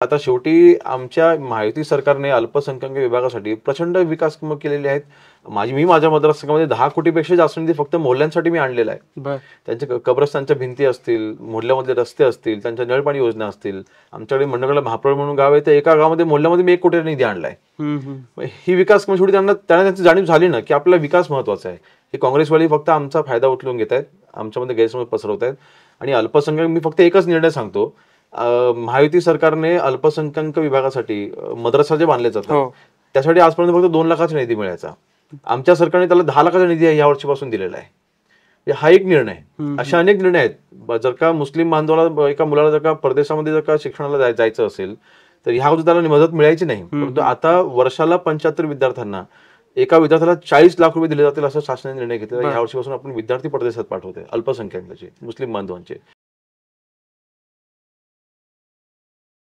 आता शेवटी आमच्या महायुती सरकारने अल्पसंख्याक विभागासाठी प्रचंड विकास कामं केलेली आहेत. मी माझ्या मतदारसंघामध्ये 10 कोटीपेक्षा जास्त निधी फक्त मोहल्ल्यांसाठी मी आणलेला आहे. बर त्यांच्या कब्रस्तानच्या भिंती असतील, मोहल्ल्यामधले रस्ते असतील, त्यांच्या नळपाणी योजना असतील. आमच्याकडे मंडळाला महाप्रळ म्हणून गाव आहे, तर एका गावामध्ये मोहल्ल्यामध्ये मी 1 कोटी निधी आणलाय. ही विकास कामं शेवटी त्यांना त्यांची जाणीव झाली ना, की आपला विकास महत्वाचा आहे. हे काँग्रेसवाली फक्त आमचा फायदा उचलून घेत आहेत, आमच्यामध्ये गैरसमज पसरवत आहेत. आणि अल्पसंख्याक मी फक्त एकच निर्णय सांगतो, महायुती सरकारने अल्पसंख्याक विभागासाठी मद्रसा जे बांधले जातात त्यासाठी आजपर्यंत फक्त 2 लाखाचा निधी मिळायचा. आमच्या सरकारने त्याला 10 लाखाचा निधी या वर्षीपासून दिलेला आहे. हा एक निर्णय. अशा अनेक निर्णय आहेत. जर का मुस्लिम बांधवाला एका मुलाला जर का परदेशामध्ये जर का शिक्षणाला जायचं असेल तर ह्या त्याला मदत मिळायची नाही. परंतु आता वर्षाला 75 विद्यार्थ्यांना एका विद्यार्थ्याला 40 लाख रुपये दिले जातील असा शासनाने निर्णय घेतला. या वर्षीपासून आपण विद्यार्थी परदेशात पाठवतोय अल्पसंख्याकांचे, मुस्लिम बांधवांचे.